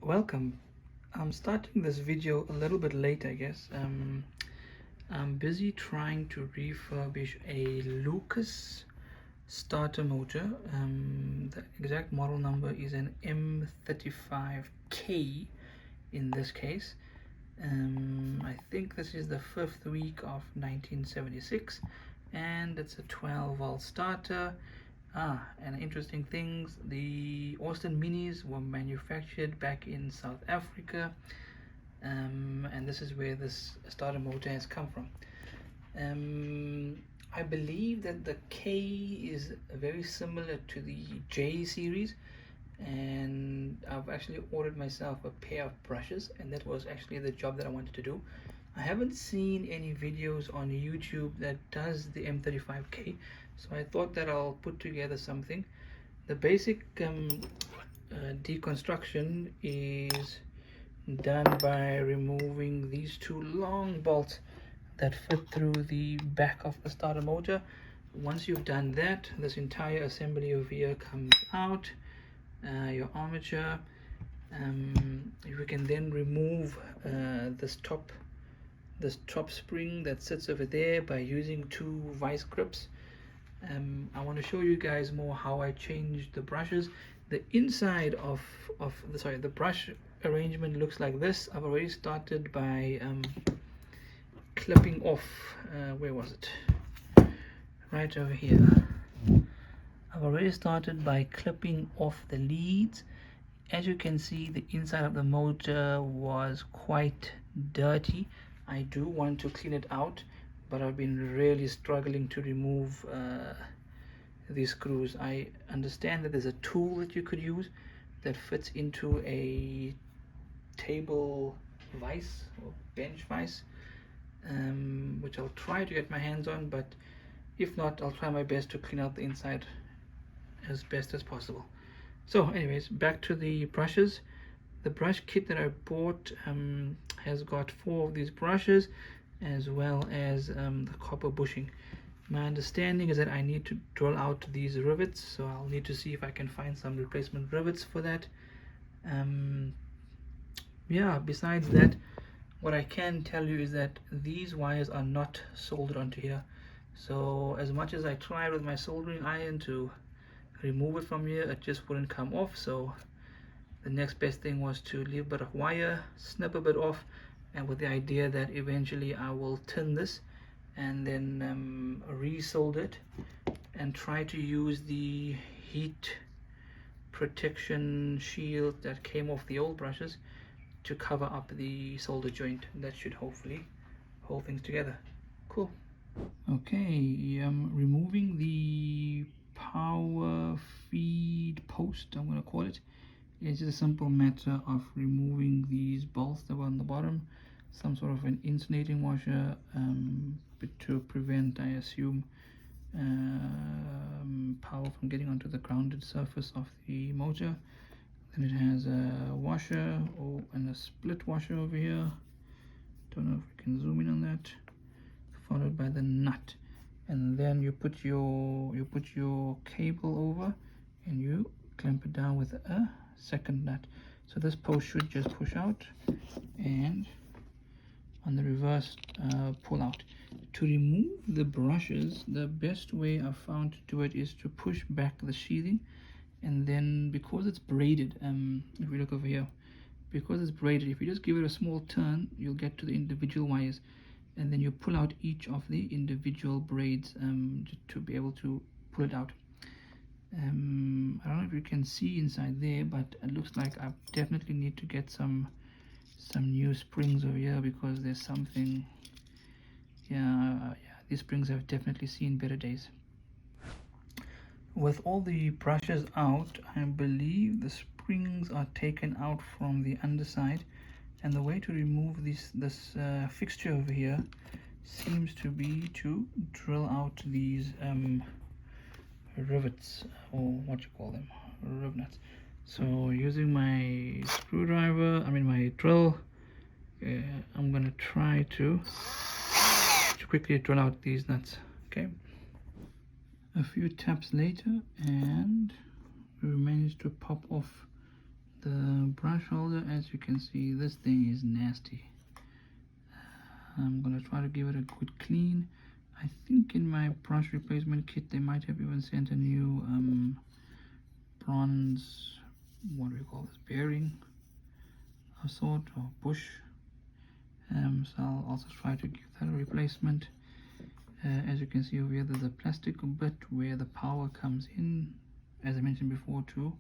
Welcome. I'm starting this video a little bit late, I guess. I'm busy trying to refurbish a Lucas starter motor. The exact model number is an M35K in this case. I think this is the 5th week of 1976 and it's a 12-volt starter. And interesting things, the Austin Minis were manufactured back in South Africa, and this is where this starter motor has come from. I believe that the K is very similar to the J series, and I've actually ordered myself a pair of brushes, and that was actually the job that I wanted to do. I haven't seen any videos on YouTube that does the M35K, so I thought that I'll put together something. The basic deconstruction is done by removing these two long bolts that fit through the back of the starter motor. Once you've done that, this entire assembly over here comes out. Your armature. You can then remove this top spring that sits over there by using two vice grips. I want to show you guys more how I changed the brushes. The inside of the brush arrangement looks like this. I've already started by clipping off, where was it? Right over here. I've already started by clipping off the leads. As you can see, the inside of the motor was quite dirty. I do want to clean it out, but I've been really struggling to remove these screws. I understand that there's a tool that you could use that fits into a table vise or bench vise, which I'll try to get my hands on, but if not, I'll try my best to clean out the inside as best as possible. So anyways, back to the brushes. The brush kit that I bought has got 4 of these brushes, as well as the copper bushing. My understanding is that I need to drill out these rivets, so I'll need to see if I can find some replacement rivets for that. Yeah, besides that, what I can tell you is that these wires are not soldered onto here. So as much as I tried with my soldering iron to remove it from here, it just wouldn't come off. So the next best thing was to leave a bit of wire, snip a bit off, and with the idea that eventually I will tin this and then resolder it and try to use the heat protection shield that came off the old brushes to cover up the solder joint. That should hopefully hold things together. Cool. Okay, I'm removing the power feed post, I'm going to call it. It's just a simple matter of removing these bolts that were on the bottom, some sort of an insulating washer to prevent, I assume, power from getting onto the grounded surface of the motor. Then it has a washer and a split washer over here. Don't know if you can zoom in on that. Followed by the nut, and then you put your cable over and you clamp it down with a second nut. So this post should just push out, and on the reverse pull out. To remove the brushes, the best way I've found to do it is to push back the sheathing, and then because it's braided, if we look over here, because it's braided, if you just give it a small turn, you'll get to the individual wires, and then you pull out each of the individual braids to be able to pull it out. I don't know if you can see inside there, but it looks like I definitely need to get some new springs over here, because there's something. Yeah, these springs have definitely seen better days. With all the brushes out, I believe the springs are taken out from the underside, and the way to remove this fixture over here seems to be to drill out these rivets, or what you call them, rivets. So using my screwdriver, my drill, I'm gonna try to quickly drill out these nuts. Okay, a few taps later, and we managed to pop off the brush holder, as you can see, this thing is nasty. I'm gonna try to give it a good clean. I think in my brush replacement kit they might have even sent a new bronze, what do we call this, bearing of sort, or bush. So I'll also try to give that a replacement. As you can see over here, there's a plastic bit where the power comes in, as I mentioned before, to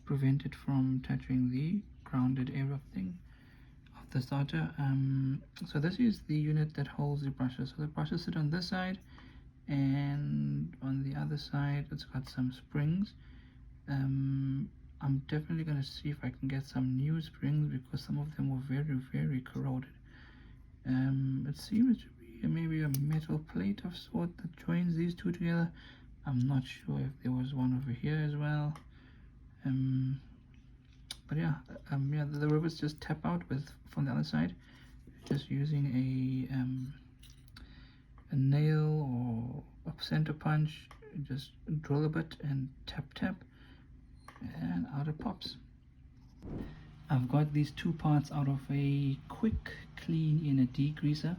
prevent it from touching the grounded area thing of the starter. So this is the unit that holds the brushes. So the brushes sit on this side, and on the other side it's got some springs. I'm definitely going to see if I can get some new springs, because some of them were very corroded. It seems to be maybe a metal plate of sort that joins these two together. I'm not sure if there was one over here as well. But yeah, the rivets just tap out with from the other side, just using a nail or a center punch. Just drill a bit and tap, and out it pops. I've got these two parts out of a quick clean in a degreaser,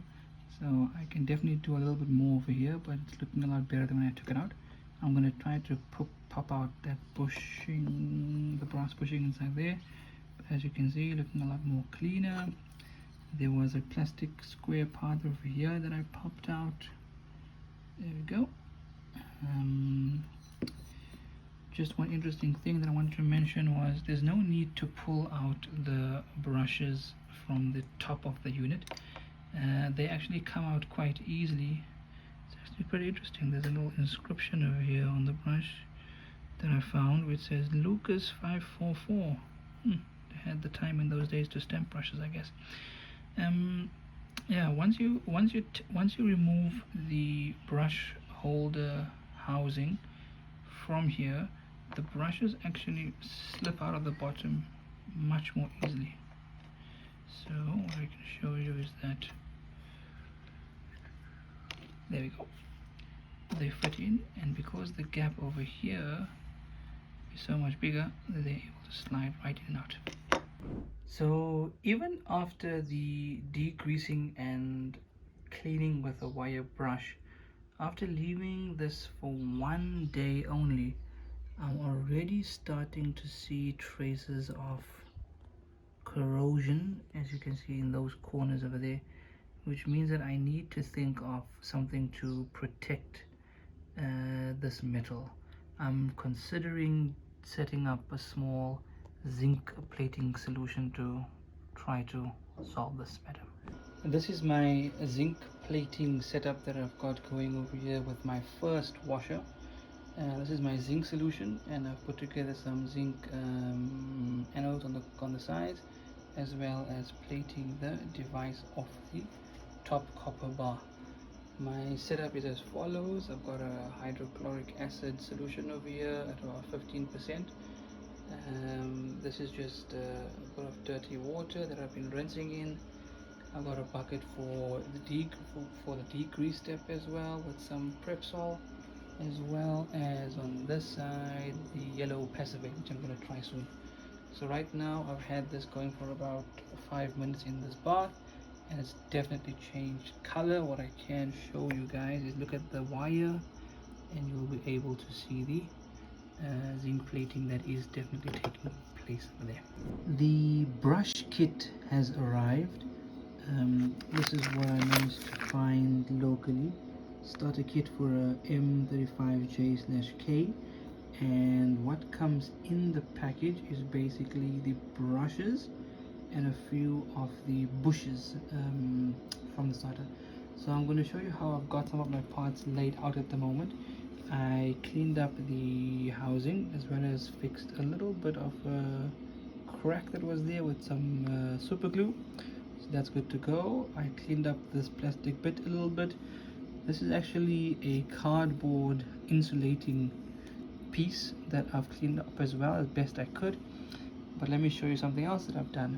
so I can definitely do a little bit more over here, but it's looking a lot better than when I took it out. I'm going to try to pop out that bushing, the brass bushing inside there. But as you can see, looking a lot more cleaner. There was a plastic square part over here that I popped out. There we go. Just one interesting thing that I wanted to mention was there's no need to pull out the brushes from the top of the unit. They actually come out quite easily. It's actually pretty interesting. There's a little inscription over here on the brush that I found which says Lucas 544. They had the time in those days to stamp brushes, I guess. Yeah, once you remove the brush holder housing from here, the brushes actually slip out of the bottom much more easily. So what I can show you is that, there we go, they fit in, and because the gap over here is so much bigger, they're able to slide right in and out. So even after the degreasing and cleaning with a wire brush, after leaving this for 1 day only, I'm already starting to see traces of corrosion, as you can see in those corners over there, which means that I need to think of something to protect this metal. I'm considering setting up a small zinc plating solution to try to solve this matter. This is my zinc plating setup that I've got going over here with my first washer. This is my zinc solution, and I've put together some zinc anodes on the sides, as well as plating the device off the top copper bar. My setup is as follows. I've got a hydrochloric acid solution over here at about 15%. This is just a bit of dirty water that I've been rinsing in. I've got a bucket for the degrease step as well, with some Prepsol, as well as on this side the yellow passivate, which I'm going to try soon. So right now I've had this going for about 5 minutes in this bath, and it's definitely changed color. What I can show you guys is look at the wire, and you'll be able to see the zinc plating that is definitely taking place over there. The brush kit has arrived. This is what I managed to find locally. Starter kit for a M35K/K, and what comes in the package is basically the brushes and a few of the bushes from the starter. So I'm going to show you how I've got some of my parts laid out at the moment. I cleaned up the housing, as well as fixed a little bit of a crack that was there with some super glue, so that's good to go. I cleaned up this plastic bit a little bit. This is actually a cardboard insulating piece that I've cleaned up as well as best I could. But let me show you something else that I've done.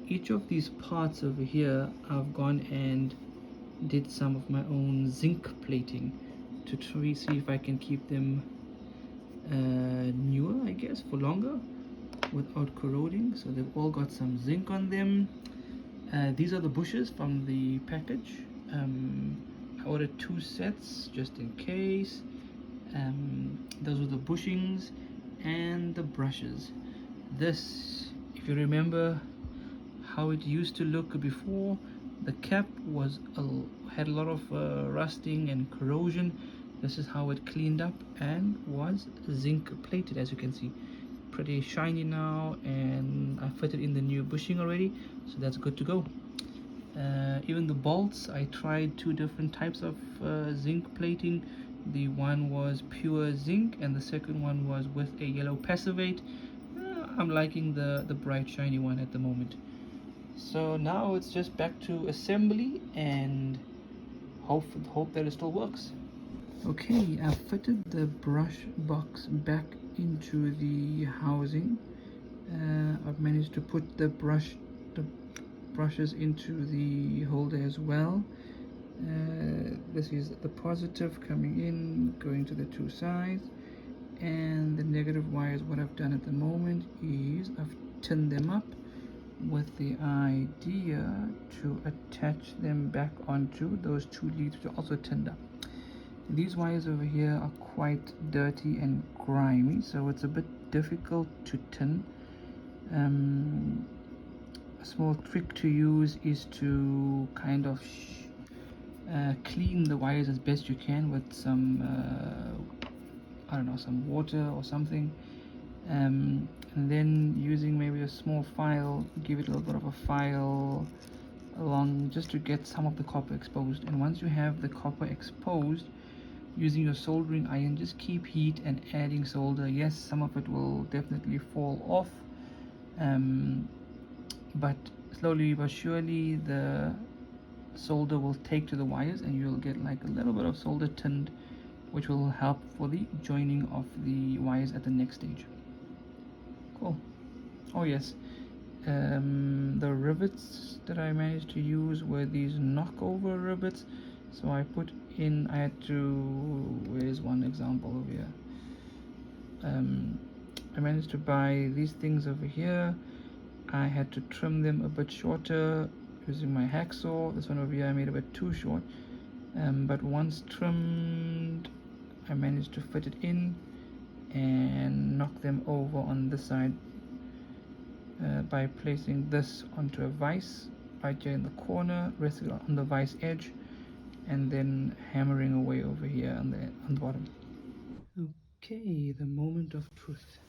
Each of these parts over here, I've gone and did some of my own zinc plating to see if I can keep them newer, I guess, for longer. without corroding, so they've all got some zinc on them. These are the bushes from the package. I ordered 2 sets just in case. Those were the bushings and the brushes. This, if you remember how it used to look before, the cap was had a lot of rusting and corrosion. This is how it cleaned up and was zinc plated, as you can see. Pretty shiny now, and I fitted in the new bushing already, so that's good to go. Even the bolts, I tried 2 different types of zinc plating. The one was pure zinc and the second one was with a yellow passivate. I'm liking the bright shiny one at the moment. So now it's just back to assembly and hope that it still works. Okay, I've fitted the brush box back into the housing. I've managed to put the brushes into the holder as well. This is the positive coming in, going to the 2 sides, and the negative wires. What I've done at the moment is I've tinned them up with the idea to attach them back onto those 2 leads which are also tinned up. These wires over here are quite dirty and grimy, so it's a bit difficult to tin. A small trick to use is to kind of clean the wires as best you can with some I don't know, some water or something, and then using maybe a small file, give it a little bit of a file along just to get some of the copper exposed. And once you have the copper exposed, using your soldering iron, just keep heat and adding solder. Yes, some of it will definitely fall off, but slowly but surely the solder will take to the wires and you'll get like a little bit of solder tinned, which will help for the joining of the wires at the next stage. Cool. Oh yes, the rivets that I managed to use were these knockover rivets. So I put in, I had to, where's one example over here? I managed to buy these things over here. I had to trim them a bit shorter using my hacksaw. This one over here I made a bit too short, but once trimmed I managed to fit it in and knock them over on this side by placing this onto a vise right here in the corner, resting on the vise edge, and then hammering away over here on the bottom. Okay, the moment of truth.